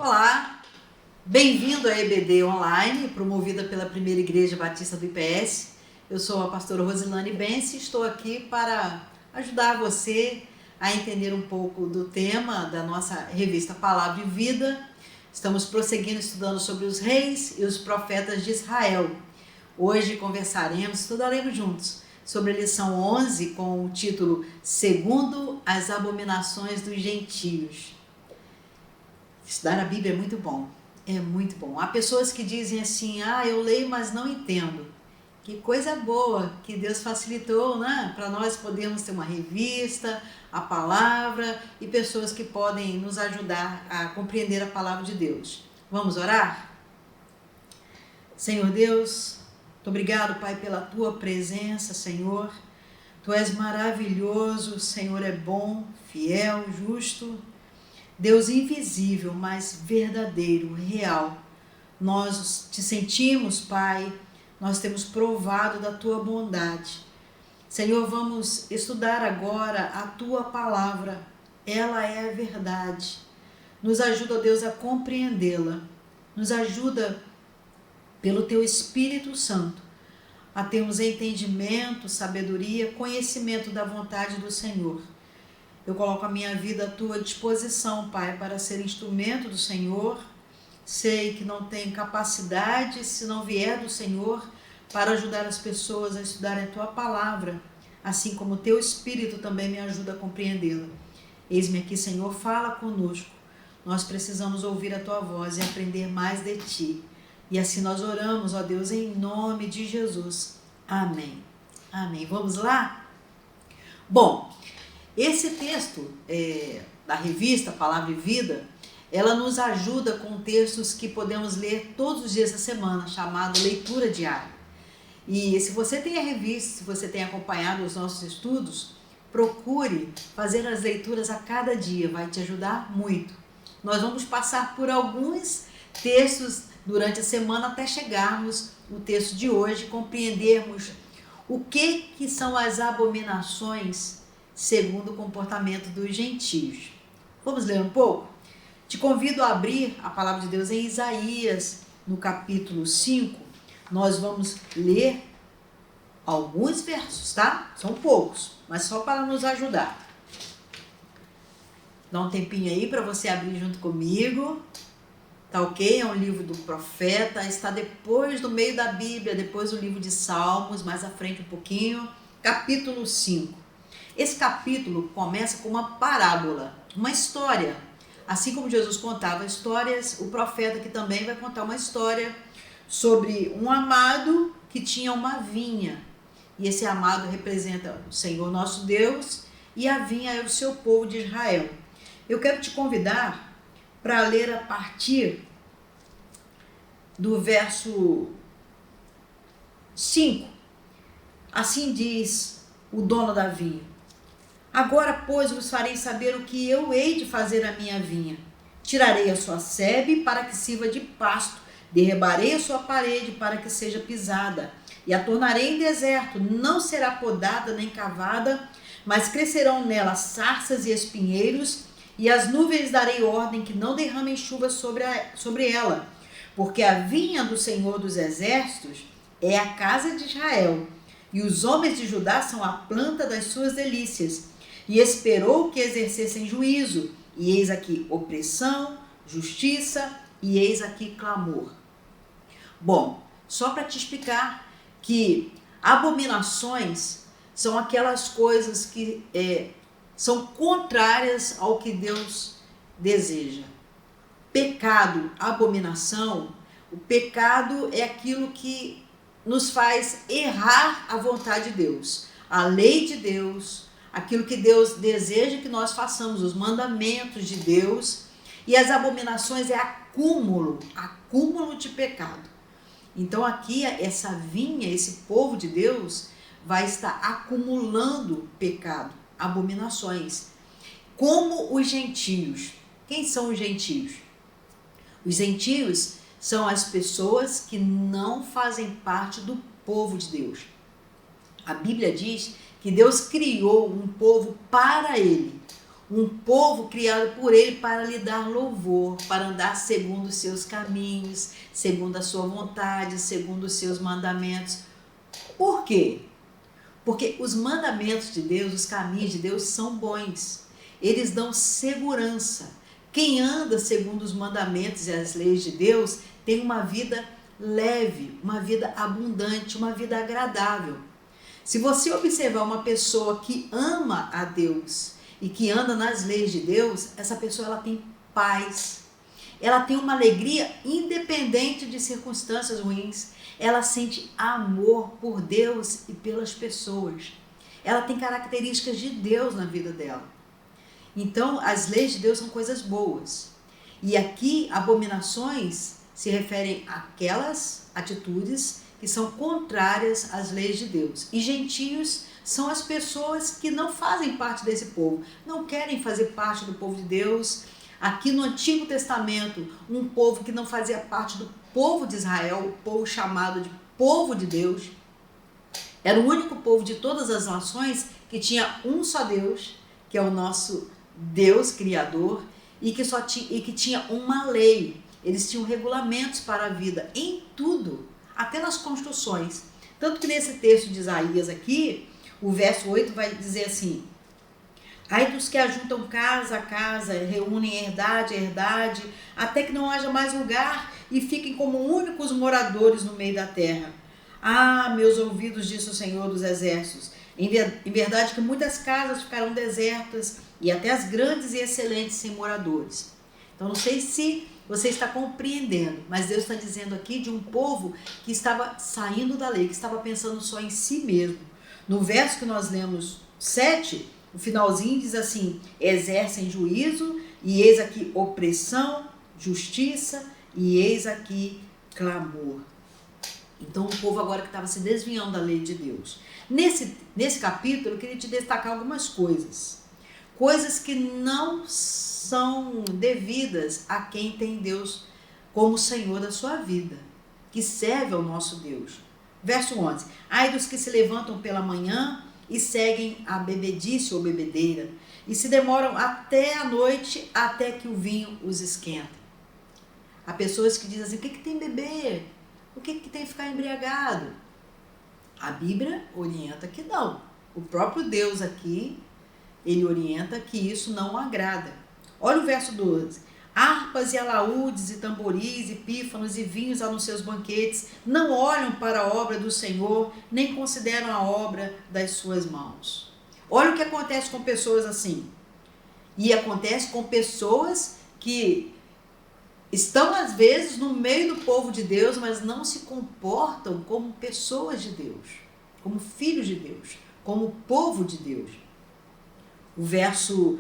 Olá, bem-vindo à EBD Online, promovida pela Primeira Igreja Batista do IPS. Eu sou a pastora Rosilane Bense e estou aqui para ajudar você a entender um pouco do tema da nossa revista Palavra e Vida. Estamos prosseguindo estudando sobre os reis e os profetas de Israel. Hoje estudaremos juntos sobre a lição 11 com o título Segundo as abominações dos gentios. Estudar a Bíblia é muito bom, é muito bom. Há pessoas que dizem assim, eu leio, mas não entendo. Que coisa boa que Deus facilitou, né? Para nós podermos ter uma revista, a palavra e pessoas que podem nos ajudar a compreender a palavra de Deus. Vamos orar? Senhor Deus, muito obrigado, Pai, pela Tua presença, Senhor. Tu és maravilhoso, o Senhor é bom, fiel, justo. Deus invisível, mas verdadeiro, real. Nós te sentimos, Pai, nós temos provado da Tua bondade. Senhor, vamos estudar agora a Tua palavra. Ela é a verdade. Nos ajuda, Deus, a compreendê-la. Nos ajuda, pelo Teu Espírito Santo, a termos entendimento, sabedoria, conhecimento da vontade do Senhor. Eu coloco a minha vida à Tua disposição, Pai, para ser instrumento do Senhor. Sei que não tenho capacidade, se não vier do Senhor, para ajudar as pessoas a estudarem a Tua palavra, assim como o Teu Espírito também me ajuda a compreendê-la. Eis-me aqui, Senhor, fala conosco. Nós precisamos ouvir a Tua voz e aprender mais de Ti. E assim nós oramos, ó Deus, em nome de Jesus. Amém. Amém. Vamos lá? Bom, esse texto da revista Palavra e Vida, ela nos ajuda com textos que podemos ler todos os dias da semana, chamado leitura diária. E se você tem a revista, se você tem acompanhado os nossos estudos, procure fazer as leituras a cada dia, vai te ajudar muito. Nós vamos passar por alguns textos durante a semana até chegarmos no texto de hoje, compreendermos o que são as abominações segundo o comportamento dos gentios. Vamos ler um pouco? Te convido a abrir a palavra de Deus em Isaías, no capítulo 5. Nós vamos ler alguns versos, tá? São poucos, mas só para nos ajudar. Dá um tempinho aí para você abrir junto comigo. Tá ok? É um livro do profeta, está depois do meio da Bíblia, depois do livro de Salmos, mais à frente um pouquinho. Capítulo 5. Esse capítulo começa com uma parábola, uma história. Assim como Jesus contava histórias, o profeta aqui também vai contar uma história sobre um amado que tinha uma vinha. E esse amado representa o Senhor nosso Deus e a vinha é o seu povo de Israel. Eu quero te convidar para ler a partir do verso 5. Assim diz o dono da vinha. Agora, pois, vos farei saber o que eu hei de fazer à minha vinha. Tirarei a sua sebe para que sirva de pasto, derribarei a sua parede para que seja pisada, e a tornarei em deserto, não será podada nem cavada, mas crescerão nela sarças e espinheiros, e as nuvens darei ordem que não derramem chuva sobre ela, porque a vinha do Senhor dos Exércitos é a casa de Israel, e os homens de Judá são a planta das suas delícias. E esperou que exercessem juízo, e eis aqui opressão, justiça, e eis aqui clamor. Bom, só para te explicar que abominações são aquelas coisas que são contrárias ao que Deus deseja. Pecado, abominação, o pecado é aquilo que nos faz errar a vontade de Deus, a lei de Deus, aquilo que Deus deseja que nós façamos, os mandamentos de Deus, e as abominações é acúmulo de pecado. Então aqui essa vinha, esse povo de Deus vai estar acumulando pecado, abominações, como os gentios. Quem são os gentios? Os gentios são as pessoas que não fazem parte do povo de Deus. A Bíblia diz que Deus criou um povo para Ele, um povo criado por ele para lhe dar louvor, para andar segundo os seus caminhos, segundo a sua vontade, segundo os seus mandamentos. Por quê? Porque os mandamentos de Deus, os caminhos de Deus são bons. Eles dão segurança. Quem anda segundo os mandamentos e as leis de Deus tem uma vida leve, uma vida abundante, uma vida agradável. Se você observar uma pessoa que ama a Deus e que anda nas leis de Deus, essa pessoa ela tem paz. Ela tem uma alegria independente de circunstâncias ruins. Ela sente amor por Deus e pelas pessoas. Ela tem características de Deus na vida dela. Então, as leis de Deus são coisas boas. E aqui, abominações se referem àquelas atitudes que são contrárias às leis de Deus. E gentios são as pessoas que não fazem parte desse povo, não querem fazer parte do povo de Deus. Aqui no Antigo Testamento, um povo que não fazia parte do povo de Israel, o povo chamado de povo de Deus, era o único povo de todas as nações que tinha um só Deus, que é o nosso Deus Criador, e que tinha uma lei. Eles tinham regulamentos para a vida em tudo, até nas construções. Tanto que nesse texto de Isaías aqui, o verso 8 vai dizer assim: ai dos que ajuntam casa a casa, reúnem herdade a herdade, até que não haja mais lugar e fiquem como únicos moradores no meio da terra. Ah, meus ouvidos, disse o Senhor dos Exércitos, em verdade que muitas casas ficarão desertas e até as grandes e excelentes sem moradores. Então não sei se você está compreendendo, mas Deus está dizendo aqui de um povo que estava saindo da lei, que estava pensando só em si mesmo. No verso que nós lemos 7, o finalzinho diz assim: exercem juízo, e eis aqui opressão, justiça, e eis aqui clamor. Então o povo agora que estava se desviando da lei de Deus. Nesse capítulo eu queria te destacar algumas coisas. Coisas que não são devidas a quem tem Deus como Senhor da sua vida, que serve ao nosso Deus. Verso 11: ai dos que se levantam pela manhã e seguem a bebedice ou bebedeira, e se demoram até a noite, até que o vinho os esquenta. Há pessoas que dizem assim: o que tem beber? O que tem ficar embriagado? A Bíblia orienta que não. O próprio Deus aqui, ele orienta que isso não agrada. Olha o verso 12. Harpas e alaúdes e tamboris e pífanos e vinhos há nos seus banquetes, não olham para a obra do Senhor, nem consideram a obra das suas mãos. Olha o que acontece com pessoas assim. E acontece com pessoas que estão às vezes no meio do povo de Deus, mas não se comportam como pessoas de Deus, como filhos de Deus, como povo de Deus. O verso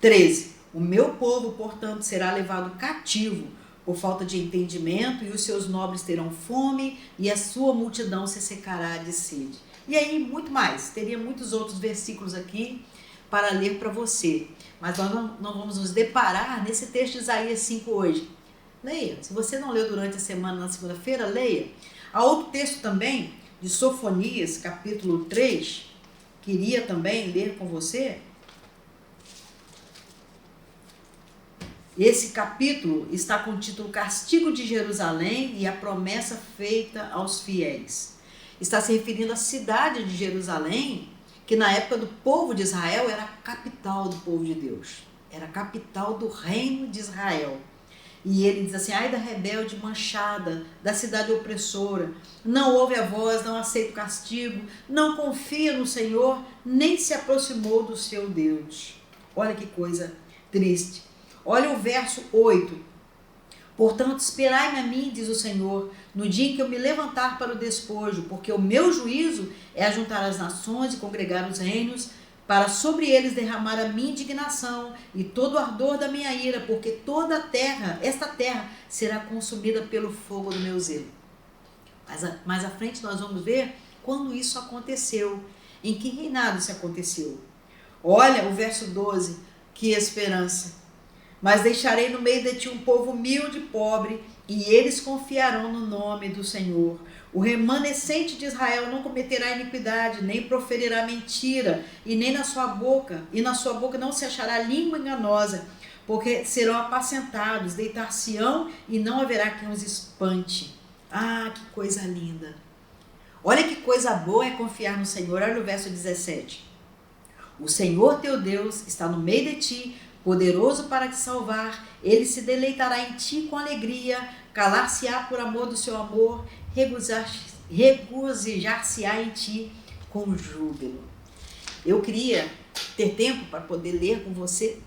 13. O meu povo, portanto, será levado cativo por falta de entendimento, e os seus nobres terão fome, e a sua multidão se secará de sede. E aí, muito mais. Teria muitos outros versículos aqui para ler para você. Mas nós não vamos nos deparar nesse texto de Isaías 5 hoje. Leia. Se você não leu durante a semana, na segunda-feira, leia. Há outro texto também, de Sofonias, capítulo 3, queria também ler com você. Esse capítulo está com o título Castigo de Jerusalém e a promessa feita aos fiéis. Está se referindo à cidade de Jerusalém, que na época do povo de Israel era a capital do povo de Deus. Era a capital do reino de Israel. E ele diz assim: ai da rebelde manchada, da cidade opressora, não ouve a voz, não aceita o castigo, não confia no Senhor, nem se aproximou do seu Deus. Olha que coisa triste. Olha o verso 8. Portanto, esperai-me a mim, diz o Senhor, no dia em que eu me levantar para o despojo, porque o meu juízo é ajuntar as nações e congregar os reinos, para sobre eles derramar a minha indignação e todo o ardor da minha ira, porque toda a terra, esta terra, será consumida pelo fogo do meu zelo. Mais à frente nós vamos ver quando isso aconteceu, em que reinado isso aconteceu. Olha o verso 12, que esperança. Mas deixarei no meio de ti um povo humilde e pobre, e eles confiarão no nome do Senhor. O remanescente de Israel não cometerá iniquidade, nem proferirá mentira, e na sua boca não se achará língua enganosa, porque serão apacentados, deitar-se-ão e não haverá quem os espante. Ah, que coisa linda! Olha que coisa boa é confiar no Senhor. Olha o verso 17. O Senhor teu Deus está no meio de ti, poderoso para te salvar. Ele se deleitará em ti com alegria, calar-se-á por amor do seu amor, regozijar-se-á em ti com júbilo. Eu queria ter tempo para poder ler com você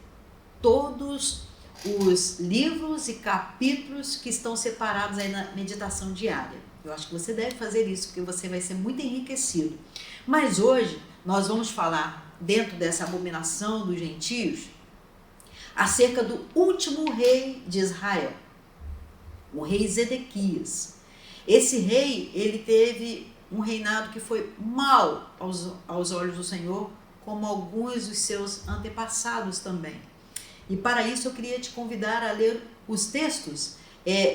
todos os livros e capítulos que estão separados aí na meditação diária. Eu acho que você deve fazer isso, porque você vai ser muito enriquecido. Mas hoje nós vamos falar, dentro dessa abominação dos gentios, acerca do último rei de Israel, o rei Zedequias. Esse rei, ele teve um reinado que foi mau aos olhos do Senhor, como alguns dos seus antepassados também. E para isso eu queria te convidar a ler os textos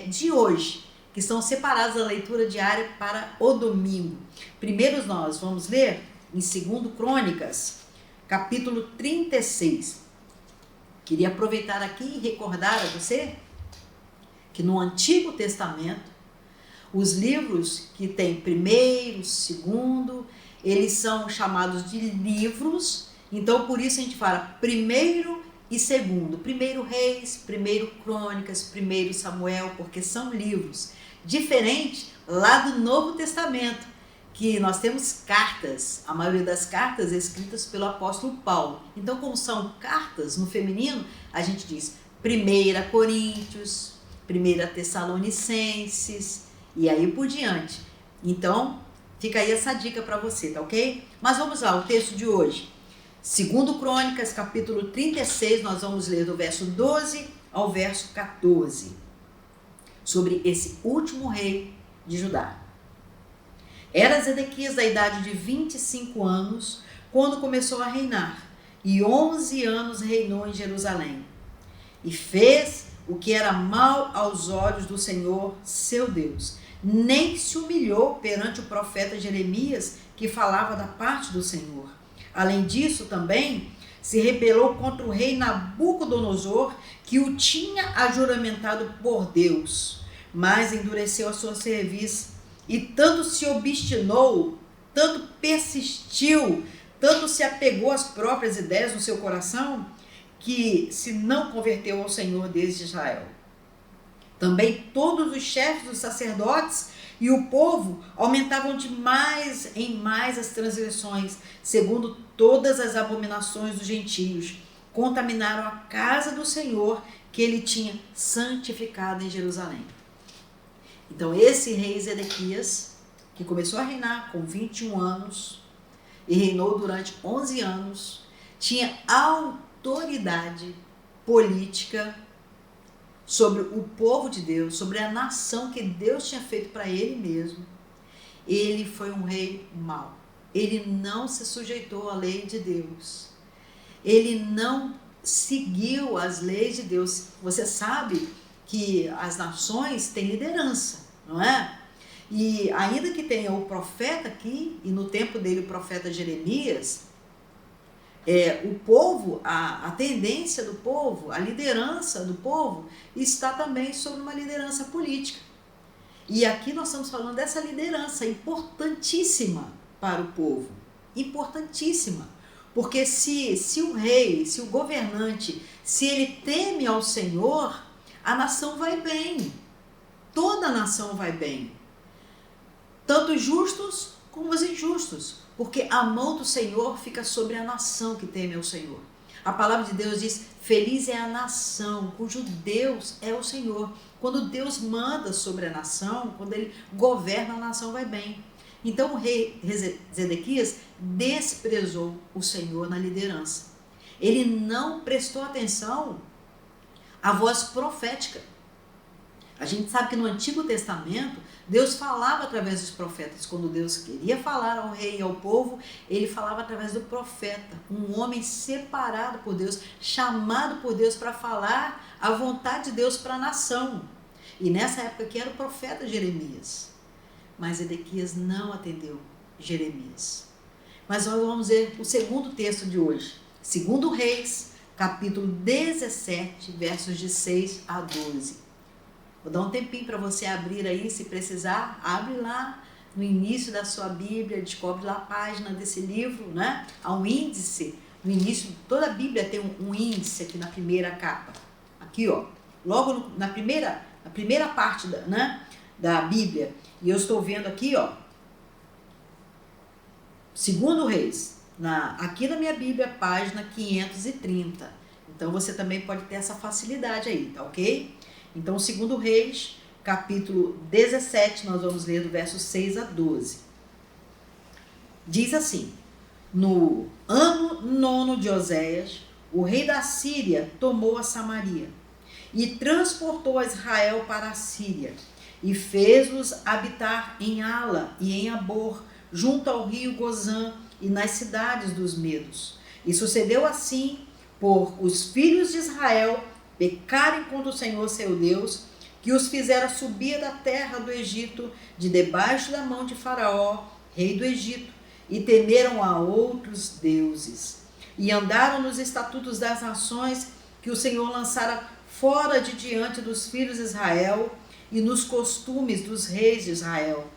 de hoje, que estão separados da leitura diária para o domingo. Primeiro nós vamos ler em 2 Crônicas, capítulo 36. Queria aproveitar aqui e recordar a você que no Antigo Testamento, os livros que tem primeiro, segundo, eles são chamados de livros. Então por isso a gente fala primeiro e segundo, primeiro Reis, primeiro Crônicas, primeiro Samuel, porque são livros. Diferente lá do Novo Testamento, que nós temos cartas, a maioria das cartas escritas pelo apóstolo Paulo. Então, como são cartas no feminino, a gente diz 1 Coríntios, 1 Tessalonicenses e aí por diante. Então, fica aí essa dica para você, tá ok? Mas vamos lá, o texto de hoje. 2 Crônicas, capítulo 36, nós vamos ler do verso 12 ao verso 14, sobre esse último rei de Judá. Era Zedequias da idade de 25 anos, quando começou a reinar, e 11 anos reinou em Jerusalém. E fez o que era mal aos olhos do Senhor, seu Deus. Nem se humilhou perante o profeta Jeremias, que falava da parte do Senhor. Além disso, também se rebelou contra o rei Nabucodonosor, que o tinha ajuramentado por Deus, mas endureceu a sua cerviz, e tanto se obstinou, tanto persistiu, tanto se apegou às próprias ideias no seu coração, que se não converteu ao Senhor Deus de Israel. Também todos os chefes dos sacerdotes e o povo aumentavam de mais em mais as transgressões, segundo todas as abominações dos gentios. Contaminaram a casa do Senhor, que ele tinha santificado em Jerusalém. Então esse rei Zedequias, que começou a reinar com 21 anos e reinou durante 11 anos, tinha autoridade política sobre o povo de Deus, sobre a nação que Deus tinha feito para ele mesmo. Ele foi um rei mau. Ele não se sujeitou à lei de Deus. Ele não seguiu as leis de Deus. Você sabe que as nações têm liderança, não é? E ainda que tenha o profeta aqui, e no tempo dele o profeta Jeremias, o povo, a tendência do povo, a liderança do povo está também sob uma liderança política. E aqui nós estamos falando dessa liderança importantíssima para o povo, importantíssima, porque se o rei, se o governante, se ele teme ao Senhor, a nação vai bem, toda a nação vai bem, tanto os justos como os injustos, porque a mão do Senhor fica sobre a nação que teme ao Senhor. A palavra de Deus diz: feliz é a nação cujo Deus é o Senhor. Quando Deus manda sobre a nação, quando ele governa, a nação vai bem. Então o rei Zedequias desprezou o Senhor na liderança. Ele não prestou atenção à voz profética. A gente sabe que no Antigo Testamento, Deus falava através dos profetas. Quando Deus queria falar ao rei e ao povo, ele falava através do profeta, um homem separado por Deus, chamado por Deus para falar a vontade de Deus para a nação. E nessa época aqui era o profeta Jeremias. Mas Edequias não atendeu Jeremias. Mas nós vamos ver o segundo texto de hoje. 2 Reis, capítulo 17, versos de 6 a 12. Vou dar um tempinho para você abrir aí, se precisar. Abre lá no início da sua Bíblia, descobre lá a página desse livro, né? Há um índice. No início, toda a Bíblia tem um índice aqui na primeira capa. Aqui, ó. Logo na primeira parte da Bíblia. E eu estou vendo aqui, ó. 2 Reis. Aqui na minha Bíblia, página 530. Então, você também pode ter essa facilidade aí, tá ok? Então, 2 Reis, capítulo 17, nós vamos ler do verso 6 a 12. Diz assim: no ano 9 de Oséias, o rei da Síria tomou a Samaria e transportou a Israel para a Síria e fez-os habitar em Ala e em Abor, junto ao rio Gozã e nas cidades dos medos. E sucedeu assim, por os filhos de Israel pecarem contra o Senhor seu Deus, que os fizera subir da terra do Egito, de debaixo da mão de Faraó, rei do Egito, e temeram a outros deuses. E andaram nos estatutos das nações que o Senhor lançara fora de diante dos filhos de Israel, e nos costumes dos reis de Israel.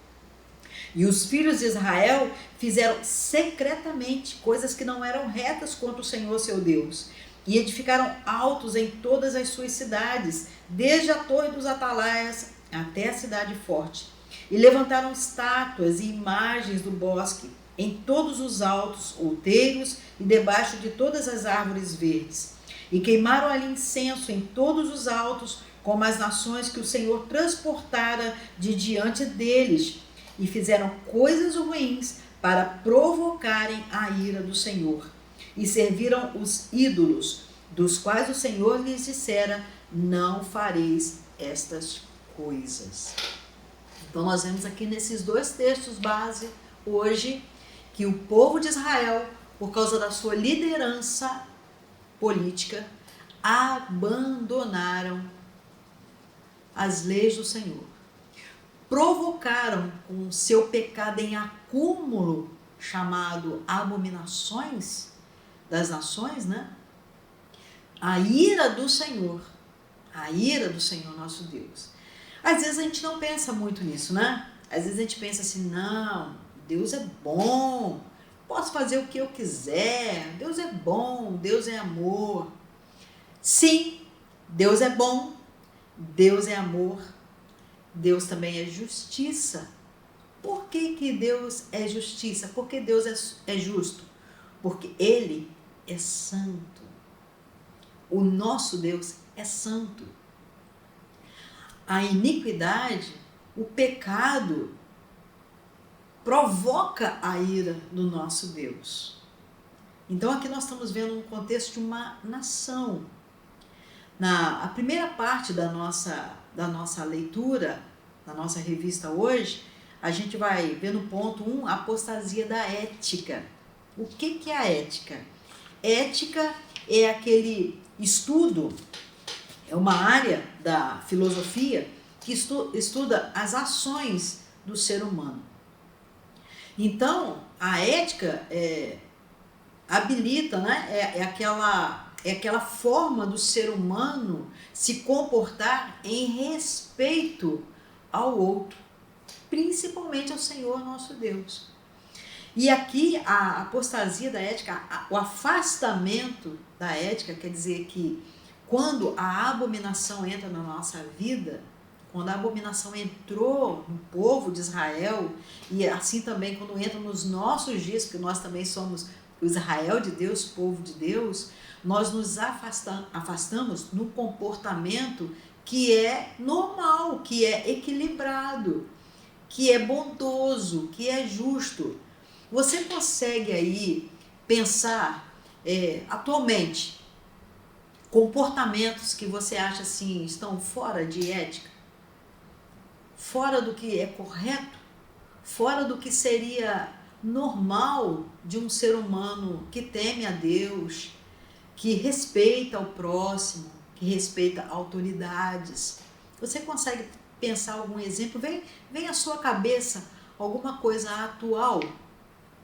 E os filhos de Israel fizeram secretamente coisas que não eram retas contra o Senhor seu Deus, e edificaram altos em todas as suas cidades, desde a torre dos atalaias até a cidade forte. E levantaram estátuas e imagens do bosque em todos os altos, outeiros e debaixo de todas as árvores verdes. E queimaram ali incenso em todos os altos, como as nações que o Senhor transportara de diante deles, e fizeram coisas ruins para provocarem a ira do Senhor. E serviram os ídolos, dos quais o Senhor lhes dissera: não fareis estas coisas. Então nós vemos aqui nesses dois textos base, hoje, que o povo de Israel, por causa da sua liderança política, abandonaram as leis do Senhor. Provocaram com o seu pecado em acúmulo, chamado abominações das nações, né? A ira do Senhor nosso Deus. Às vezes a gente não pensa muito nisso, né? Às vezes a gente pensa assim: não, Deus é bom, posso fazer o que eu quiser, Deus é bom, Deus é amor. Sim, Deus é bom, Deus é amor, Deus também é justiça. Por que Deus é justiça? Porque Deus é justo? Porque Ele é santo. O nosso Deus é santo. A iniquidade, o pecado, provoca a ira do nosso Deus. Então aqui nós estamos vendo um contexto de uma nação. A primeira parte da nossa leitura, da nossa revista hoje, a gente vai ver no ponto 1, a apostasia da ética. O que é a ética? Ética é aquele estudo, é uma área da filosofia que estuda as ações do ser humano. Então, a ética habilita, né? É aquela forma do ser humano se comportar em respeito ao outro, principalmente ao Senhor nosso Deus. E aqui a apostasia da ética, o afastamento da ética, quer dizer que quando a abominação entra na nossa vida, quando a abominação entrou no povo de Israel, e assim também quando entra nos nossos dias, porque nós também somos o Israel de Deus, povo de Deus, nós nos afastamos no comportamento que é normal, que é equilibrado, que é bondoso, que é justo. Você consegue aí pensar atualmente comportamentos que você acha assim estão fora de ética, fora do que é correto, fora do que seria normal de um ser humano que teme a Deus, que respeita o próximo, que respeita autoridades. Você consegue pensar algum exemplo? Vem à sua cabeça alguma coisa atual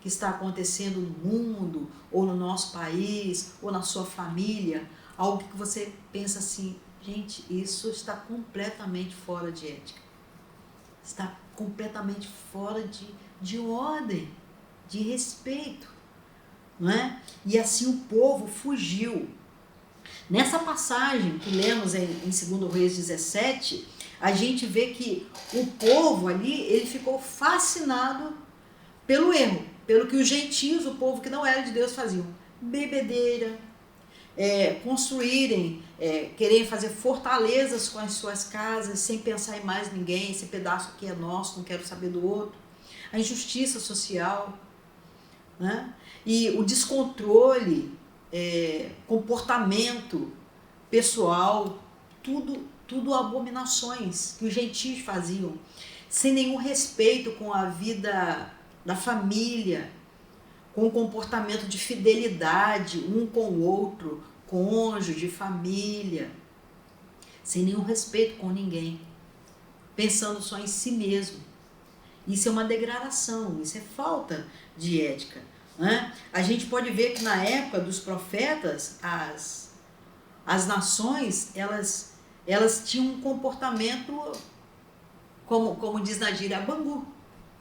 que está acontecendo no mundo, ou no nosso país, ou na sua família, algo que você pensa assim, gente, isso está completamente fora de ética, está completamente fora de ordem, de respeito, não é? E assim o povo fugiu. Nessa passagem que lemos em 2 Reis 17, a gente vê que o povo ali, ele ficou fascinado pelo erro, pelo que os gentios, o povo que não era de Deus, faziam. Bebedeira, construírem, quererem fazer fortalezas com as suas casas, sem pensar em mais ninguém, esse pedaço aqui é nosso, não quero saber do outro. A injustiça social, né? E o descontrole, comportamento pessoal, tudo abominações que os gentios faziam, sem nenhum respeito com a vida da família, com o comportamento de fidelidade um com o outro, cônjuge, família, sem nenhum respeito com ninguém, pensando só em si mesmo. Isso é uma degradação, isso é falta de ética, né? A gente pode ver que na época dos profetas, as nações, elas tinham um comportamento, como diz na gíria, bangu,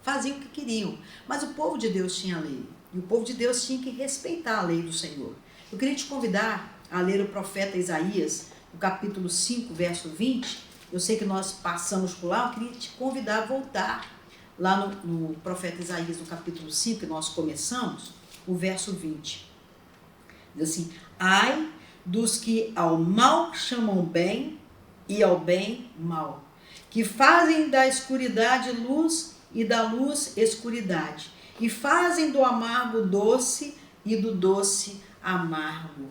faziam o que queriam, mas o povo de Deus tinha lei, e o povo de Deus tinha que respeitar a lei do Senhor. Eu queria te convidar a ler o profeta Isaías, no capítulo 5, verso 20, eu sei que nós passamos por lá, eu queria te convidar a voltar lá no profeta Isaías, no capítulo 5, que nós começamos, o verso 20. Diz assim, ai dos que ao mal chamam bem e ao bem mal, que fazem da escuridade luz e da luz escuridade, e fazem do amargo doce e do doce amargo.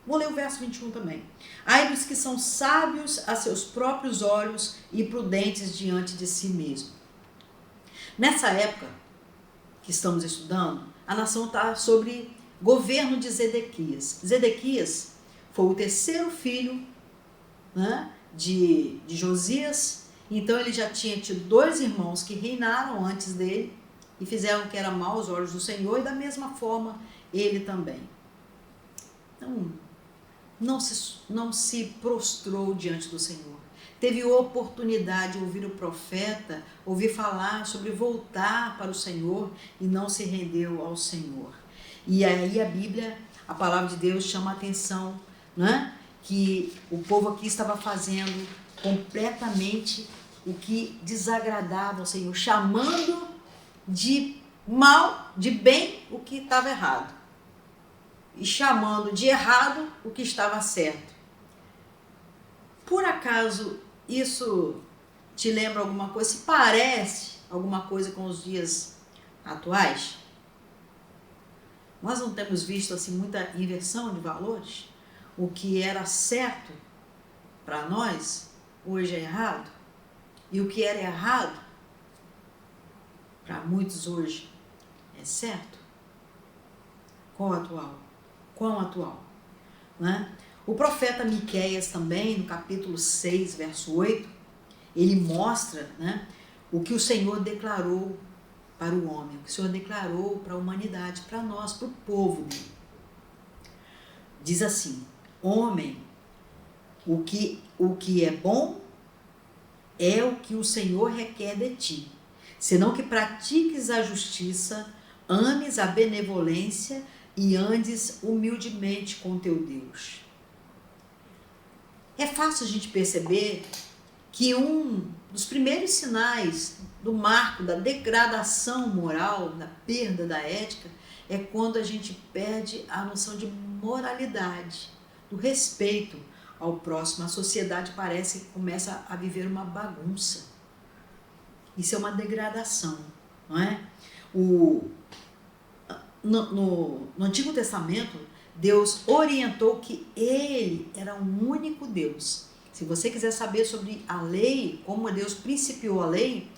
Vou ler o verso 21 também. Ai dos que são sábios a seus próprios olhos e prudentes diante de si mesmo. Nessa época que estamos estudando, a nação está sobre governo de Zedequias. Zedequias foi o terceiro filho, né, de Josias. Então ele já tinha tido 2 irmãos que reinaram antes dele e fizeram o que era mal aos olhos do Senhor, e da mesma forma ele também. Então, não se prostrou diante do Senhor. Teve oportunidade de ouvir o profeta, ouvir falar sobre voltar para o Senhor, e não se rendeu ao Senhor. E aí a Bíblia, a palavra de Deus chama a atenção, né, que o povo aqui estava fazendo completamente o que desagradava ao Senhor, chamando de mal, de bem, o que estava errado, e chamando de errado o que estava certo. Por acaso isso te lembra alguma coisa? Se parece alguma coisa com os dias atuais? Nós não temos visto assim muita inversão de valores? O que era certo para nós, hoje é errado? E o que era errado, para muitos hoje, é certo? Quão atual? Né? O profeta Miqueias também, no capítulo 6, verso 8, ele mostra, né, o que o Senhor declarou para o homem, o que o Senhor declarou para a humanidade, para nós, para o povo dele. Diz assim, homem, o que é bom é o que o Senhor requer de ti, senão que pratiques a justiça, ames a benevolência e andes humildemente com teu Deus. É fácil a gente perceber que um dos primeiros sinais do marco da degradação moral, da perda da ética, é quando a gente perde a noção de moralidade, do respeito ao próximo. A sociedade parece que começa a viver uma bagunça. Isso é uma degradação, não é? No Antigo Testamento, Deus orientou que Ele era um único Deus. Se você quiser saber sobre a lei, como Deus principiou a lei,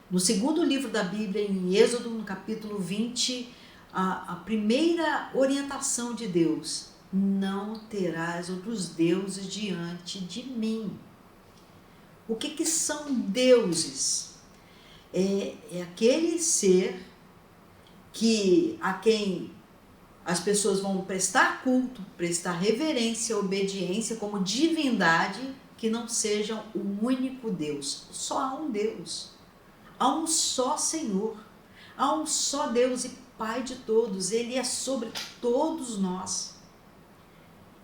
no 2º livro da Bíblia, em Êxodo, no capítulo 20, a primeira orientação de Deus, não terás outros deuses diante de mim. O que são deuses? É aquele ser a quem as pessoas vão prestar culto, prestar reverência, obediência como divindade, que não sejam o único Deus. Só há um Deus, há um só Senhor, há um só Deus e Pai de todos. Ele é sobre todos nós.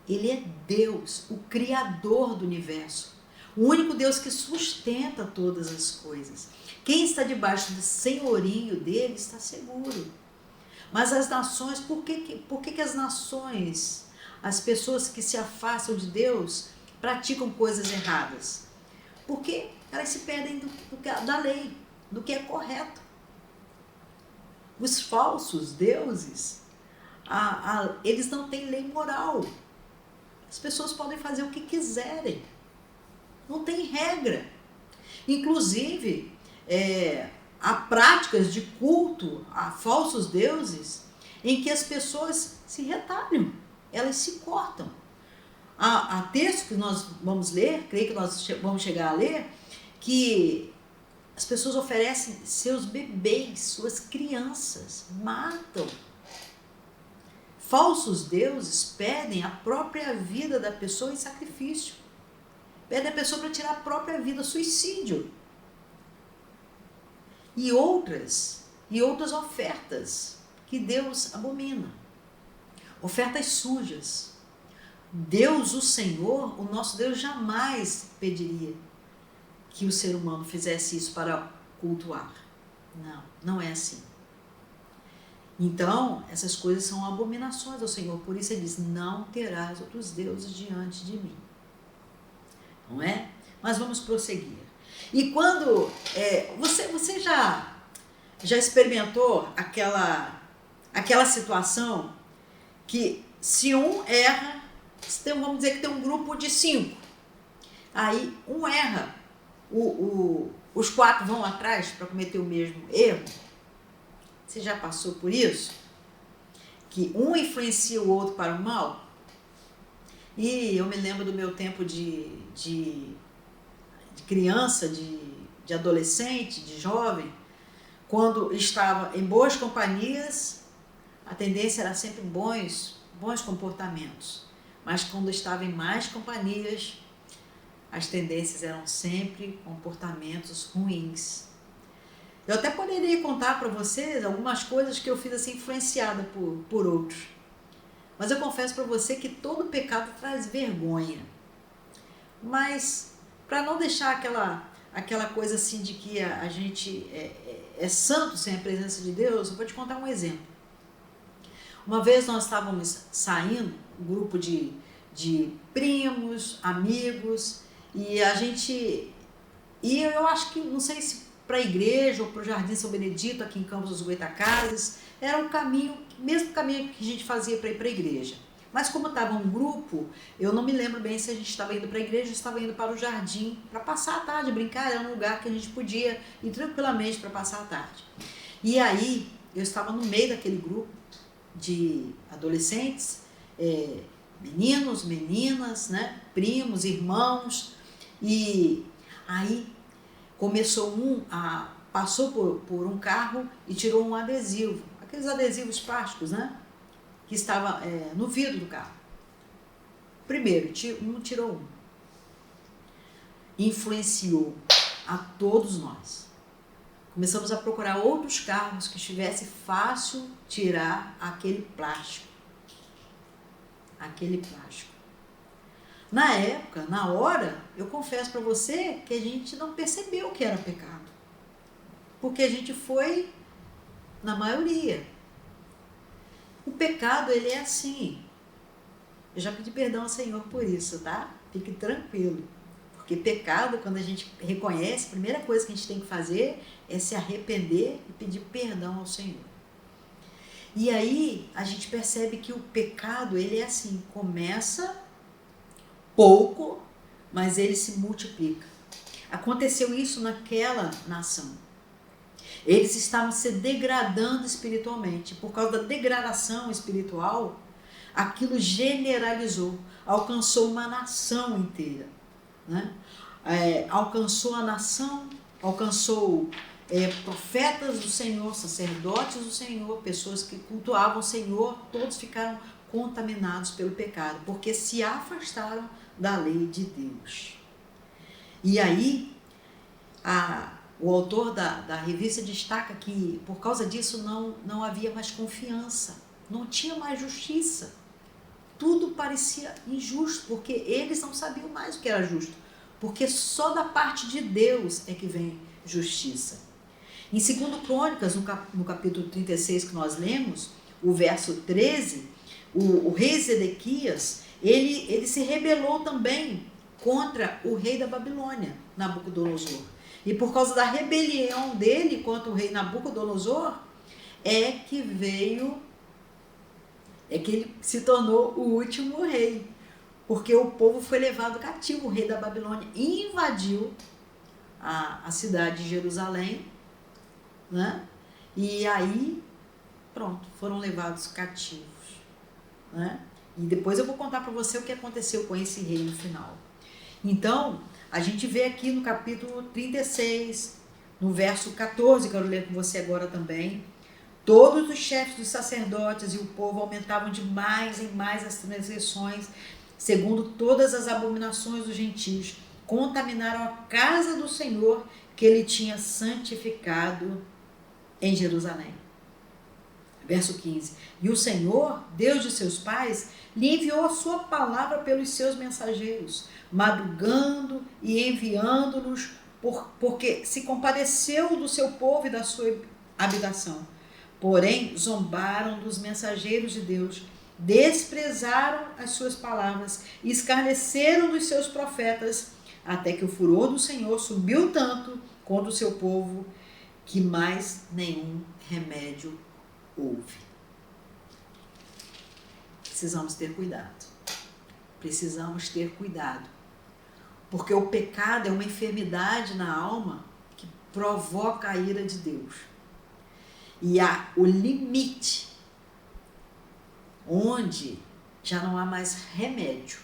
Ele é Deus, o Criador do universo, o único Deus que sustenta todas as coisas. Quem está debaixo do senhorio dele está seguro. Mas as nações, por que as nações, as pessoas que se afastam de Deus, praticam coisas erradas? Porque elas se perdem da lei, do que é correto. Os falsos deuses, eles não têm lei moral. As pessoas podem fazer o que quiserem. Não tem regra. Inclusive, há práticas de culto a falsos deuses em que as pessoas se retalham, elas se cortam. Há textos que nós vamos ler, creio que nós vamos chegar a ler, que as pessoas oferecem seus bebês, suas crianças, matam. Falsos deuses pedem a própria vida da pessoa em sacrifício. Pedem a pessoa para tirar a própria vida, suicídio. E outras ofertas que Deus abomina. Ofertas sujas. Deus, o Senhor, o nosso Deus, jamais pediria que o ser humano fizesse isso para cultuar. Não, não é assim. Então, essas coisas são abominações ao Senhor. Por isso ele diz, não terás outros deuses diante de mim. Não é? Mas vamos prosseguir. E quando você já experimentou aquela situação que se um erra, vamos dizer que tem um grupo de 5, aí um erra, os 4 vão atrás para cometer o mesmo erro? Você já passou por isso? Que um influencia o outro para o mal? E eu me lembro do meu tempo de criança, de adolescente, de jovem, quando estava em boas companhias, a tendência era sempre bons comportamentos. Mas quando estava em más companhias, as tendências eram sempre comportamentos ruins. Eu até poderia contar para vocês algumas coisas que eu fiz assim influenciada por outros. Mas eu confesso para você que todo pecado traz vergonha. Mas para não deixar aquela coisa assim de que a gente é santo sem a presença de Deus, eu vou te contar um exemplo. Uma vez nós estávamos saindo, um grupo de primos, amigos, e a gente ia, eu acho que, não sei se para a igreja ou para o Jardim São Benedito, aqui em Campos dos Goytacazes, era um caminho, mesmo caminho que a gente fazia para ir para a igreja. Mas como estava um grupo, eu não me lembro bem se a gente estava indo para a igreja ou estava indo para o jardim para passar a tarde, brincar, era um lugar que a gente podia ir tranquilamente para passar a tarde. E aí, eu estava no meio daquele grupo de adolescentes, meninos, meninas, né, primos, irmãos, e aí começou passou por um carro e tirou um adesivo, aqueles adesivos plásticos, né, que estava no vidro do carro. Primeiro, tirou um. Influenciou a todos nós. Começamos a procurar outros carros que estivesse fácil tirar aquele plástico. Aquele plástico. Na época, na hora, eu confesso para você que a gente não percebeu que era pecado. Porque a gente foi na maioria. O pecado, ele é assim. Eu já pedi perdão ao Senhor por isso, tá? Fique tranquilo. Porque pecado, quando a gente reconhece, a primeira coisa que a gente tem que fazer é se arrepender e pedir perdão ao Senhor. E aí, a gente percebe que o pecado, ele é assim, começa pouco, mas ele se multiplica. Aconteceu isso naquela nação. Eles estavam se degradando espiritualmente. Por causa da degradação espiritual, aquilo generalizou, alcançou uma nação inteira, né? Alcançou a nação, alcançou profetas do Senhor, sacerdotes do Senhor, pessoas que cultuavam o Senhor, todos ficaram contaminados pelo pecado, porque se afastaram da lei de Deus. E aí, o autor da revista destaca que, por causa disso, não havia mais confiança, não tinha mais justiça. Tudo parecia injusto, porque eles não sabiam mais o que era justo, porque só da parte de Deus é que vem justiça. Em 2 Crônicas, no capítulo 36 que nós lemos, o verso 13, o rei Zedequias, ele se rebelou também contra o rei da Babilônia, Nabucodonosor. E por causa da rebelião dele contra o rei Nabucodonosor, é que ele se tornou o último rei. Porque o povo foi levado cativo, o rei da Babilônia invadiu a cidade de Jerusalém, né? E aí, pronto, foram levados cativos, né? E depois eu vou contar para você o que aconteceu com esse rei no final. Então, a gente vê aqui no capítulo 36, no verso 14, que eu quero ler com você agora também. Todos os chefes dos sacerdotes e o povo aumentavam de mais em mais as transgressões, segundo todas as abominações dos gentios, contaminaram a casa do Senhor que ele tinha santificado em Jerusalém. Verso 15. E o Senhor, Deus de seus pais, lhe enviou a sua palavra pelos seus mensageiros, madrugando e enviando-nos, porque se compadeceu do seu povo e da sua habitação. Porém, zombaram dos mensageiros de Deus, desprezaram as suas palavras, escarneceram dos seus profetas, até que o furor do Senhor subiu tanto contra o seu povo, que mais nenhum remédio houve. Precisamos ter cuidado. Precisamos ter cuidado. Porque o pecado é uma enfermidade na alma que provoca a ira de Deus. E há o limite onde já não há mais remédio.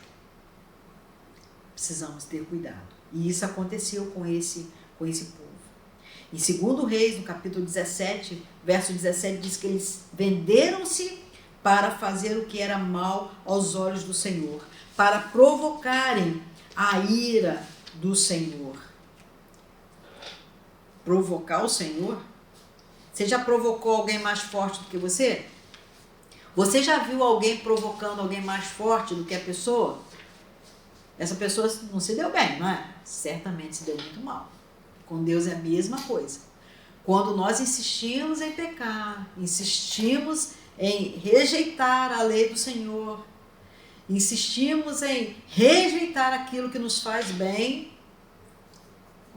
Precisamos ter cuidado. E isso aconteceu com esse povo. Em 2 Reis, no capítulo 17, verso 17, diz que eles venderam-se para fazer o que era mal aos olhos do Senhor, para provocarem a ira do Senhor. Provocar o Senhor? Você já provocou alguém mais forte do que você? Você já viu alguém provocando alguém mais forte do que a pessoa? Essa pessoa não se deu bem, não é? Certamente se deu muito mal. Com Deus é a mesma coisa. Quando nós insistimos em pecar, insistimos em rejeitar a lei do Senhor, insistimos em rejeitar aquilo que nos faz bem,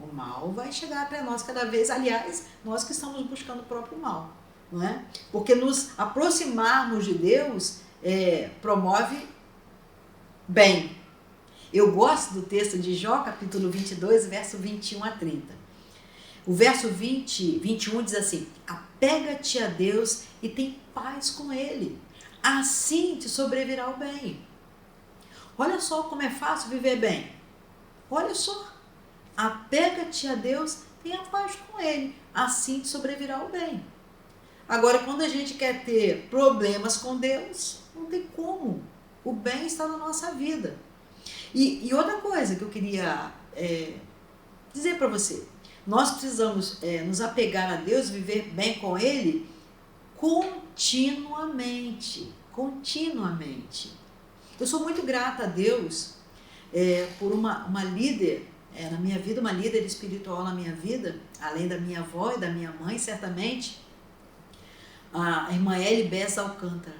o mal vai chegar até nós cada vez. Aliás, nós que estamos buscando o próprio mal, não é? Porque nos aproximarmos de Deus promove bem. Eu gosto do texto de Jó, capítulo 22, verso 21 a 30. O verso 21 diz assim: apega-te a Deus e tem paz com Ele, assim te sobrevirá o bem. Olha só como é fácil viver bem. Olha só, apega-te a Deus, tenha paz com Ele, assim te sobrevirá o bem. Agora, quando a gente quer ter problemas com Deus, não tem como. O bem está na nossa vida. E outra coisa que eu queria dizer para você, nós precisamos nos apegar a Deus, viver bem com Ele continuamente. Eu sou muito grata a Deus por uma líder na minha vida, uma líder espiritual na minha vida, além da minha avó e da minha mãe, certamente, a irmã Eli Bessa Alcântara.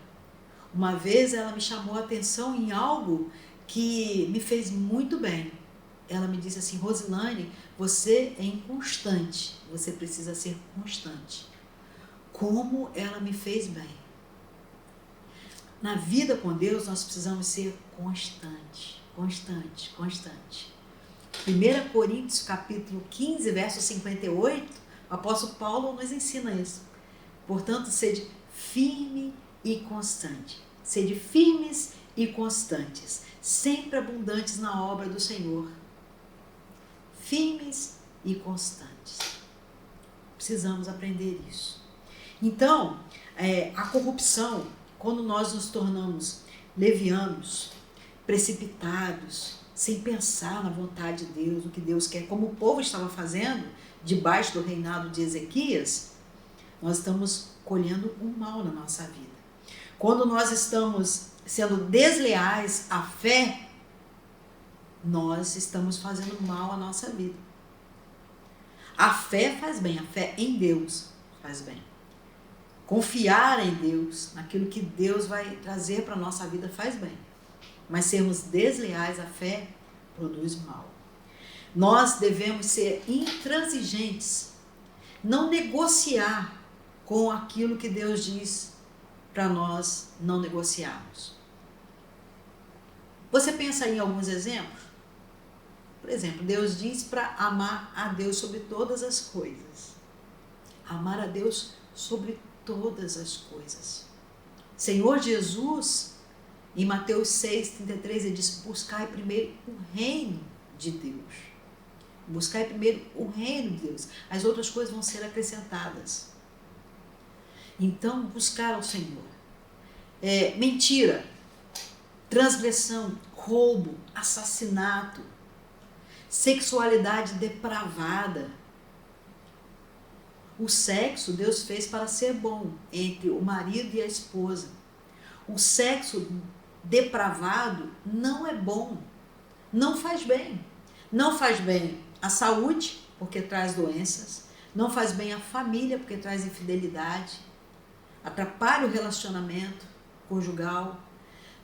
Uma vez ela me chamou a atenção em algo que me fez muito bem. Ela me disse assim: Rosilane, você é inconstante, você precisa ser constante. Como ela me fez bem. Na vida com Deus nós precisamos ser constante. 1 Coríntios capítulo 15, verso 58, o apóstolo Paulo nos ensina isso. Portanto, sede firme e constante, sede firmes e constantes, sempre abundantes na obra do Senhor. Firmes e constantes. Precisamos aprender isso. Então, a corrupção, quando nós nos tornamos levianos, precipitados, sem pensar na vontade de Deus, no que Deus quer, como o povo estava fazendo debaixo do reinado de Ezequias, nós estamos colhendo um mal na nossa vida. Quando nós estamos sendo desleais à fé, nós estamos fazendo mal à nossa vida. A fé faz bem, a fé em Deus faz bem. Confiar em Deus, naquilo que Deus vai trazer para a nossa vida faz bem. Mas sermos desleais à fé produz mal. Nós devemos ser intransigentes, não negociar com aquilo que Deus diz para nós não negociarmos. Você pensa em alguns exemplos? Por exemplo, Deus diz para amar a Deus sobre todas as coisas. Amar a Deus sobre todas as coisas. Senhor Jesus, em Mateus 6,33, ele diz: buscai primeiro o reino de Deus. Buscai primeiro o reino de Deus. As outras coisas vão ser acrescentadas. Então, buscar ao Senhor. Mentira, transgressão, roubo, assassinato, sexualidade depravada. O sexo Deus fez para ser bom entre o marido e a esposa. O sexo depravado não é bom, não faz bem. Não faz bem à saúde, porque traz doenças. Não faz bem à família, porque traz infidelidade. Atrapalha o relacionamento conjugal.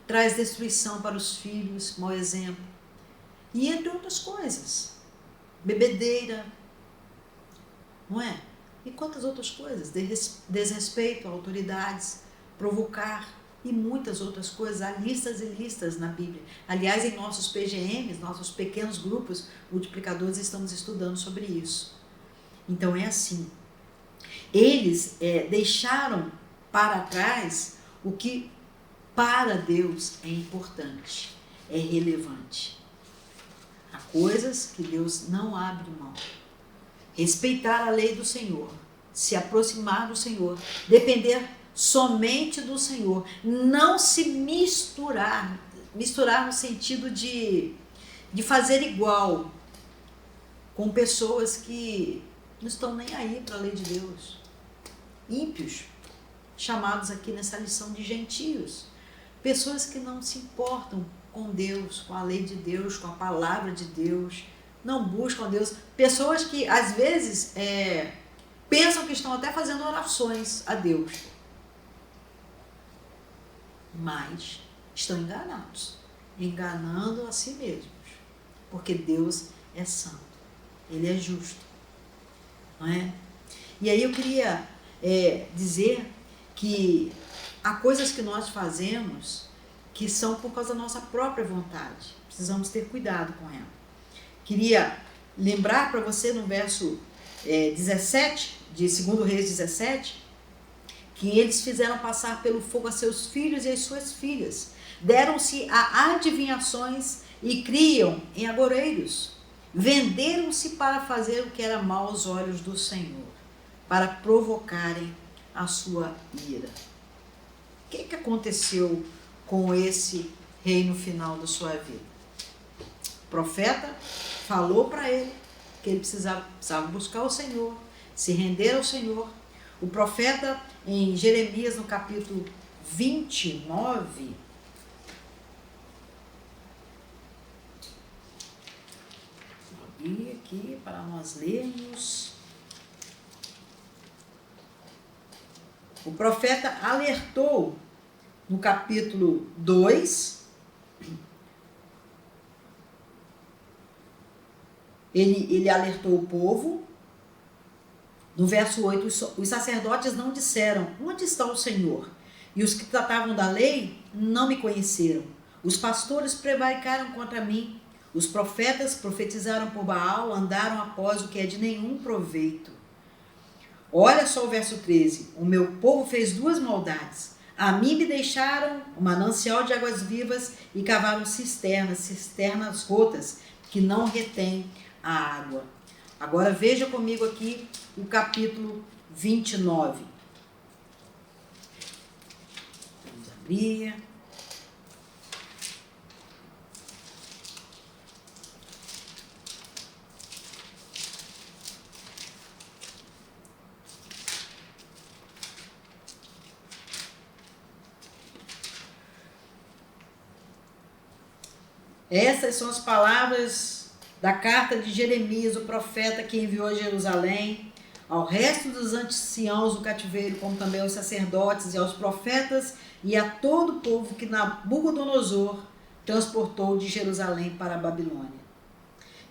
Traz destruição para os filhos, mau exemplo. E entre outras coisas. Bebedeira, não é? E quantas outras coisas? Desrespeito a autoridades, provocar e muitas outras coisas. Há listas e listas na Bíblia. Aliás, em nossos PGMs, nossos pequenos grupos multiplicadores, estamos estudando sobre isso. Então é assim. Eles deixaram para trás o que para Deus é importante, é relevante. Há coisas que Deus não abre mão. Respeitar a lei do Senhor, se aproximar do Senhor, depender somente do Senhor, não se misturar no sentido de fazer igual com pessoas que não estão nem aí para a lei de Deus. Ímpios, chamados aqui nessa lição de gentios, pessoas que não se importam com Deus, com a lei de Deus, com a palavra de Deus, não buscam Deus, pessoas que às vezes pensam que estão até fazendo orações a Deus, mas estão enganados, enganando a si mesmos, porque Deus é santo, Ele é justo, não é? E aí eu queria dizer que há coisas que nós fazemos que são por causa da nossa própria vontade, precisamos ter cuidado com ela. Queria lembrar para você no verso 17, de 2 Reis 17, que eles fizeram passar pelo fogo a seus filhos e as suas filhas. Deram-se a adivinhações e criam em agoreiros. Venderam-se para fazer o que era mal aos olhos do Senhor, para provocarem a sua ira. O que aconteceu com esse rei no final da sua vida? O profeta falou para ele que ele precisava buscar o Senhor, se render ao Senhor. O profeta, em Jeremias, no capítulo 29, vou abrir aqui para nós lermos. O profeta alertou no capítulo 2, ele alertou o povo. No verso 8, os sacerdotes não disseram: onde está o Senhor? E os que tratavam da lei não me conheceram. Os pastores prevaricaram contra mim. Os profetas profetizaram por Baal, andaram após o que é de nenhum proveito. Olha só o verso 13. O meu povo fez duas maldades. A mim me deixaram um manancial de águas vivas e cavaram cisternas rotas, que não retêm a água. Agora veja comigo aqui o capítulo 29. Vamos abrir. Essas são as palavras da carta de Jeremias, o profeta que enviou a Jerusalém, ao resto dos anciãos do cativeiro, como também aos sacerdotes e aos profetas e a todo o povo que Nabucodonosor transportou de Jerusalém para a Babilônia.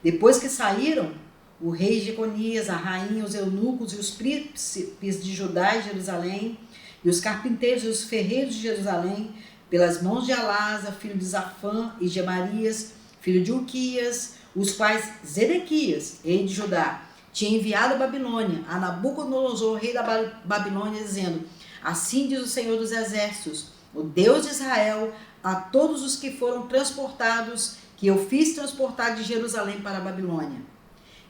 Depois que saíram, o rei Jeconias, a rainha, os eunucos e os príncipes de Judá e Jerusalém, e os carpinteiros e os ferreiros de Jerusalém, pelas mãos de Alasa, filho de Zafã, e Gemarias, filho de Uquias, os quais Zedequias, rei de Judá, tinha enviado a Babilônia, a Nabucodonosor, rei da Babilônia, dizendo: assim diz o Senhor dos Exércitos, o Deus de Israel, a todos os que foram transportados, que eu fiz transportar de Jerusalém para a Babilônia.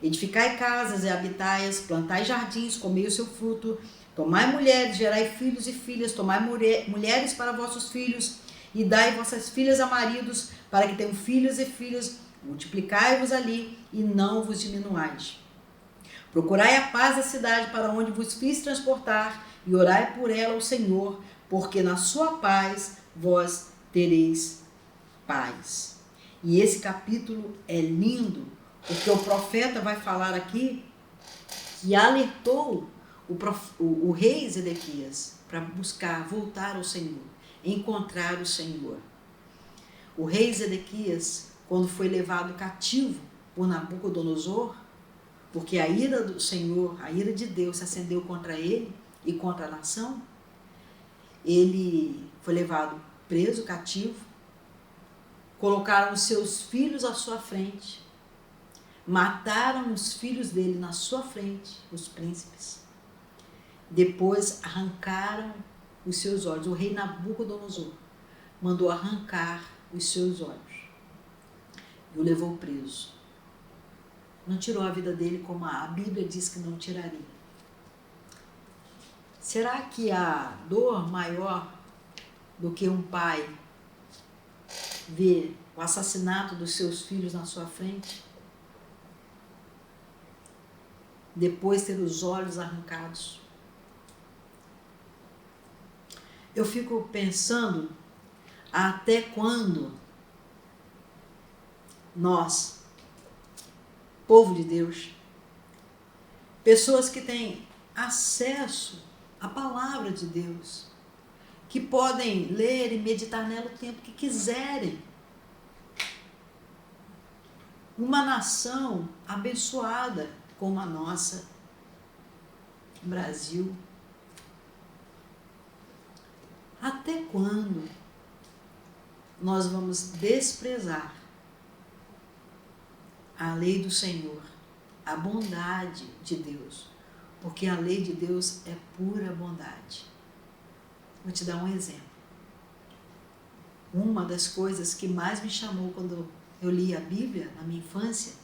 Edificai casas e habitai-as, plantai jardins, comei o seu fruto, tomai mulheres, gerai filhos e filhas, tomai mulheres para vossos filhos, e dai vossas filhas a maridos, para que tenham filhos e filhas, multiplicai-vos ali, e não vos diminuais. Procurai a paz da cidade para onde vos fiz transportar, e orai por ela ao Senhor, porque na sua paz vós tereis paz. E esse capítulo é lindo, porque o profeta vai falar aqui que alertou o rei Zedequias para buscar, voltar ao Senhor, encontrar o Senhor. O rei Zedequias, quando foi levado cativo por Nabucodonosor, porque a ira do Senhor, a ira de Deus se acendeu contra ele e contra a nação, ele foi levado preso, cativo, colocaram os seus filhos à sua frente, mataram os filhos dele na sua frente, os príncipes. Depois arrancaram os seus olhos. O rei Nabucodonosor mandou arrancar os seus olhos e o levou preso. Não tirou a vida dele como a Bíblia diz que não tiraria. Será que há dor maior do que um pai ver o assassinato dos seus filhos na sua frente? Depois ter os olhos arrancados? Eu fico pensando até quando nós, povo de Deus, pessoas que têm acesso à palavra de Deus, que podem ler e meditar nela o tempo que quiserem, uma nação abençoada como a nossa, Brasil, até quando nós vamos desprezar a lei do Senhor, a bondade de Deus? Porque a lei de Deus é pura bondade. Vou te dar um exemplo. Uma das coisas que mais me chamou quando eu li a Bíblia na minha infância,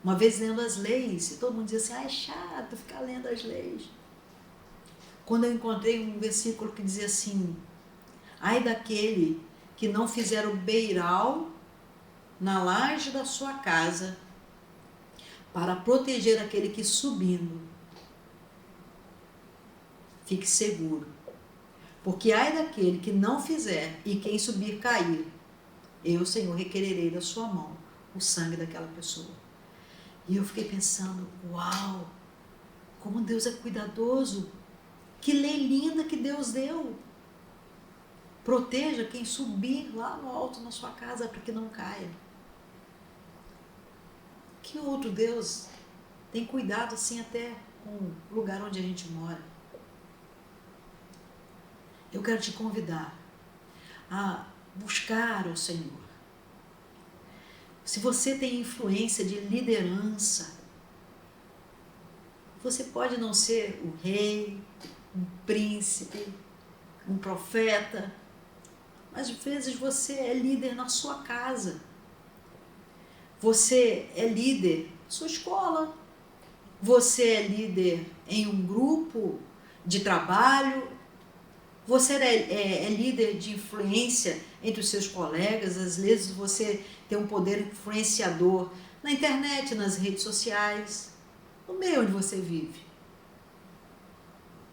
uma vez lendo as leis, e todo mundo dizia assim: ah, é chato ficar lendo as leis. Quando eu encontrei um versículo que dizia assim: ai daquele que não fizer o beiral na laje da sua casa para proteger aquele que subindo, fique seguro. Porque ai daquele que não fizer e quem subir cair, eu, Senhor, requererei da sua mão o sangue daquela pessoa. E eu fiquei pensando: uau, como Deus é cuidadoso. Que lei linda que Deus deu. Proteja quem subir lá no alto na sua casa para que não caia. Que outro Deus tem cuidado assim até com o lugar onde a gente mora? Eu quero te convidar a buscar o Senhor. Se você tem influência de liderança, você pode não ser o rei, um príncipe, um profeta, mas às vezes você é líder na sua casa. Você é líder na sua escola. Você é líder em um grupo de trabalho. Você é líder de influência entre os seus colegas. Às vezes você tem um poder influenciador na internet, nas redes sociais, no meio onde você vive.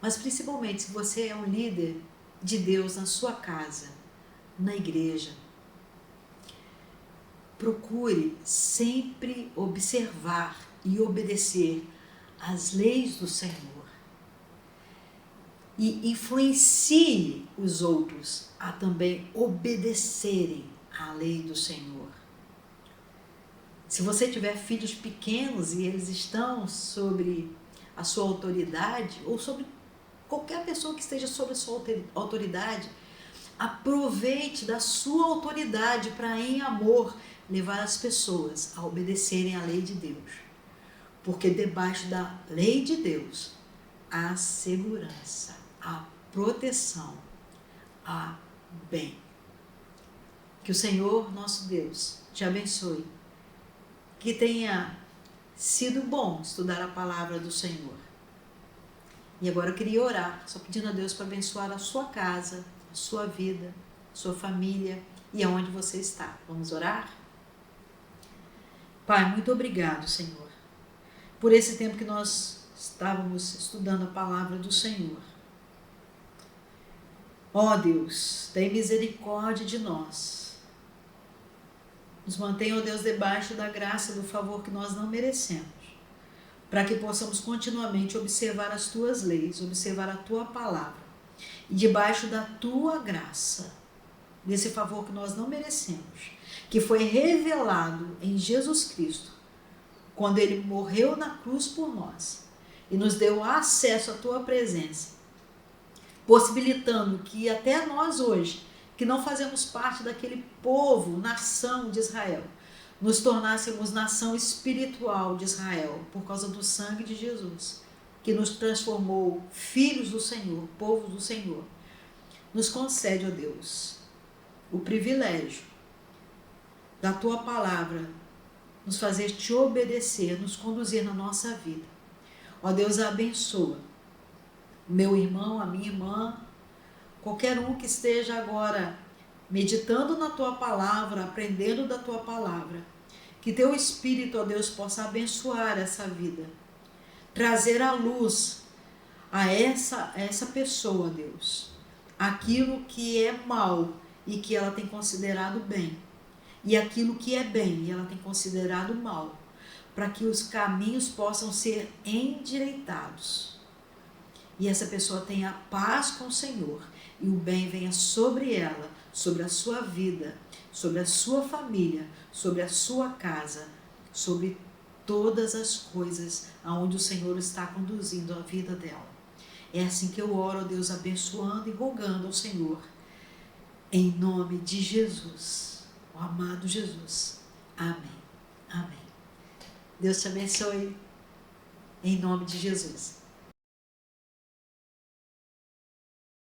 Mas principalmente se você é um líder de Deus na sua casa, na igreja, procure sempre observar e obedecer às leis do Senhor. E influencie os outros a também obedecerem à lei do Senhor. Se você tiver filhos pequenos e eles estão sobre a sua autoridade, ou sobre qualquer pessoa que esteja sob a sua autoridade, aproveite da sua autoridade para, em amor, levar as pessoas a obedecerem à lei de Deus. Porque debaixo da lei de Deus há segurança, há proteção, há bem. Que o Senhor, nosso Deus, te abençoe. Que tenha sido bom estudar a palavra do Senhor. E agora eu queria orar, só pedindo a Deus para abençoar a sua casa, a sua vida, a sua família e aonde você está. Vamos orar? Pai, muito obrigado, Senhor, por esse tempo que nós estávamos estudando a palavra do Senhor. Ó Deus, tem misericórdia de nós. Nos mantenha, ó Deus, debaixo da graça, do favor que nós não merecemos, para que possamos continuamente observar as tuas leis, observar a tua palavra, e debaixo da tua graça, desse favor que nós não merecemos, que foi revelado em Jesus Cristo, quando ele morreu na cruz por nós e nos deu acesso à tua presença, possibilitando que até nós hoje, que não fazemos parte daquele povo, nação de Israel, nos tornássemos nação espiritual de Israel, por causa do sangue de Jesus, que nos transformou filhos do Senhor, povo do Senhor. Nos concede, ó Deus, o privilégio da tua palavra, nos fazer te obedecer, nos conduzir na nossa vida. Ó Deus, abençoa meu irmão, a minha irmã, qualquer um que esteja agora meditando na tua palavra, aprendendo da tua palavra, que teu Espírito, ó Deus, possa abençoar essa vida, trazer à luz a essa pessoa, Deus, aquilo que é mal e que ela tem considerado bem, e aquilo que é bem e ela tem considerado mal, para que os caminhos possam ser endireitados. E essa pessoa tenha paz com o Senhor e o bem venha sobre ela, sobre a sua vida, sobre a sua família, sobre a sua casa, sobre todas as coisas aonde o Senhor está conduzindo a vida dela. É assim que eu oro, ó Deus, abençoando e rogando ao Senhor, em nome de Jesus, o amado Jesus. Amém. Amém. Deus te abençoe, em nome de Jesus.